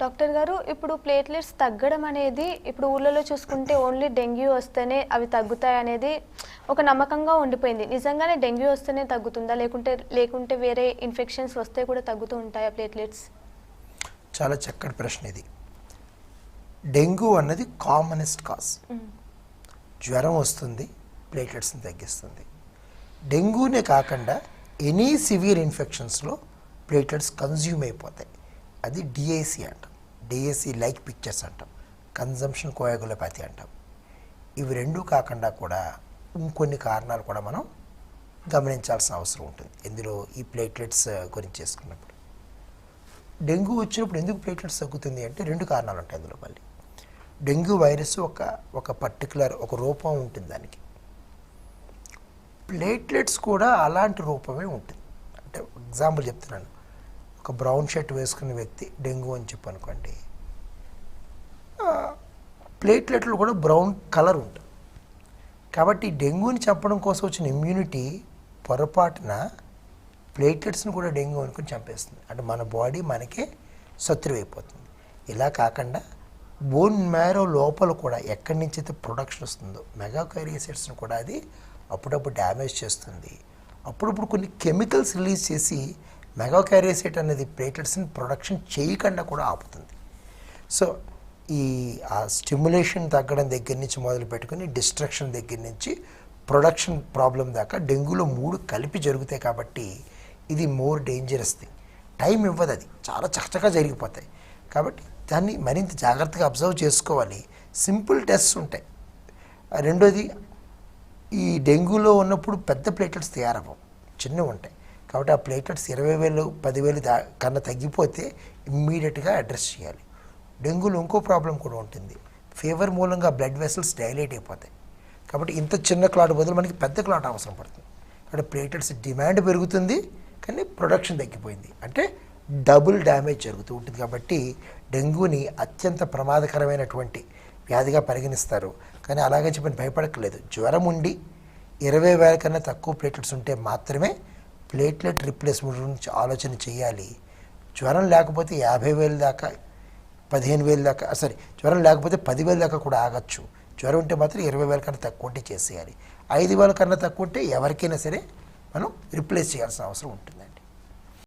Doctor గారు, ఇప్పుడు platelets తగ్గడం అనేది ఇప్పుడు ఊళ్ళలో చూసుకుంటే ఓన్లీ డెంగ్యూ వస్తేనే అవి తగ్గుతాయి అనేది ఒక నమ్మకంగా ఉండిపోయింది. నిజంగానే డెంగ్యూ వస్తేనే తగ్గుతుందా, లేకుంటే వేరే ఇన్ఫెక్షన్స్ వస్తే కూడా తగ్గుతూ ఉంటాయా ప్లేట్లెట్స్? చాలా చక్కటి ప్రశ్న ఇది. డెంగ్యూ అన్నది కామనెస్ట్ కాజ్. జ్వరం వస్తుంది, ప్లేట్లెట్స్ని తగ్గిస్తుంది. డెంగ్యూనే కాకుండా ఎనీ సివియర్ ఇన్ఫెక్షన్స్లో ప్లేట్లెట్స్ కన్జ్యూమ్ అయిపోతాయి. అది డిఐసి అంటాం, డిఐసి లైక్ పిక్చర్స్ అంటాం, కన్జంప్షన్ కోయాగులోపతి అంటాం. ఇవి రెండూ కాకుండా కూడా ఇంకొన్ని కారణాలు కూడా మనం గమనించాల్సిన అవసరం ఉంటుంది ఇందులో ఈ ప్లేట్లెట్స్ గురించి చేసుకున్నప్పుడు. డెంగ్యూ వచ్చినప్పుడు ఎందుకు ప్లేట్లెట్స్ తగ్గుతుంది అంటే రెండు కారణాలు ఉంటాయి అందులో. మళ్ళీ డెంగ్యూ వైరస్ ఒక పర్టికులర్ ఒక రూపం ఉంటుంది దానికి. ప్లేట్లెట్స్ కూడా అలాంటి రూపమే ఉంటుంది. అంటే ఎగ్జాంపుల్ చెప్తున్నాను, ఒక బ్రౌన్ షర్ట్ వేసుకున్న వ్యక్తి డెంగ్యూ అని చెప్పి అనుకోండి, ప్లేట్లెట్లు కూడా బ్రౌన్ కలర్ ఉంటుంది. కాబట్టి డెంగ్యూని చెప్పడం కోసం వచ్చిన ఇమ్యూనిటీ పొరపాటున ప్లేట్లెట్స్ని కూడా డెంగ్యూ అనుకుని చంపేస్తుంది. అంటే మన బాడీ మనకే శత్రువు అయిపోతుంది. ఇలా కాకుండా బోన్ మ్యారో లోపల కూడా ఎక్కడి నుంచి అయితే ప్రొడక్షన్ వస్తుందో మెగాకారియోసైట్స్ని కూడా అది అప్పుడప్పుడు డ్యామేజ్ చేస్తుంది. అప్పుడప్పుడు కొన్ని కెమికల్స్ రిలీజ్ చేసి మెగాకారియోసైట్ అనేది ప్లేట్లెట్స్ని ప్రొడక్షన్ చేయకుండా కూడా ఆపుతుంది. సో ఆ స్టిమ్యులేషన్ తగ్గడం దగ్గర నుంచి మొదలు పెట్టుకుని డిస్ట్రక్షన్ దగ్గర నుంచి ప్రొడక్షన్ ప్రాబ్లం దాకా డెంగ్యూలో 3 కలిపి జరుగుతాయి. కాబట్టి ఇది మోర్ డేంజరస్ థింగ్. టైం ఇవ్వదు, అది చాలా చక్కగా జరిగిపోతాయి. కాబట్టి దాన్ని మరింత జాగ్రత్తగా అబ్జర్వ్ చేసుకోవాలి. సింపుల్ టెస్ట్స్ ఉంటాయి. రెండోది, ఈ డెంగ్యూలో ఉన్నప్పుడు పెద్ద ప్లేట్లెట్స్ తయారవ్వవు, చిన్నవి ఉంటాయి. కాబట్టి ఆ ప్లేట్లెట్స్ 20,000 10,000 కన్నా తగ్గిపోతే ఇమ్మీడియట్గా అడ్రస్ చేయాలి. డెంగ్యూలో ఇంకో ప్రాబ్లం కూడా ఉంటుంది. ఫీవర్ మూలంగా బ్లడ్ వెసల్స్ డైలేట్ అయిపోతాయి. కాబట్టి ఇంత చిన్న క్లాట్ బదులు మనకి పెద్ద క్లాట్ అవసరం పడుతుంది. కాబట్టి ప్లేట్లెట్స్ డిమాండ్ పెరుగుతుంది, కానీ ప్రొడక్షన్ తగ్గిపోయింది అంటే డబుల్ డ్యామేజ్ జరుగుతూ ఉంటుంది. కాబట్టి డెంగ్యూని అత్యంత ప్రమాదకరమైనటువంటి వ్యాధిగా పరిగణిస్తారు. కానీ అలాగే చెప్పని భయపడక్కర్లేదు. జ్వరం ఉండి 20,000 కన్నా తక్కువ ప్లేట్లెట్స్ ఉంటే మాత్రమే ప్లేట్లెట్ రిప్లేస్మెంట్ గురించి ఆలోచన చేయాలి. జ్వరం లేకపోతే 50,000 దాకా 15,000 దాకా జ్వరం లేకపోతే 10,000 దాకా కూడా ఆగచ్చు. జ్వరం ఉంటే మాత్రం 20,000 కన్నా తక్కువ ఉంటే చేసేయాలి. 5,000 కన్నా తక్కువ ఉంటే ఎవరికైనా సరే మనం రిప్లేస్ చేయాల్సిన అవసరం ఉంటుంది.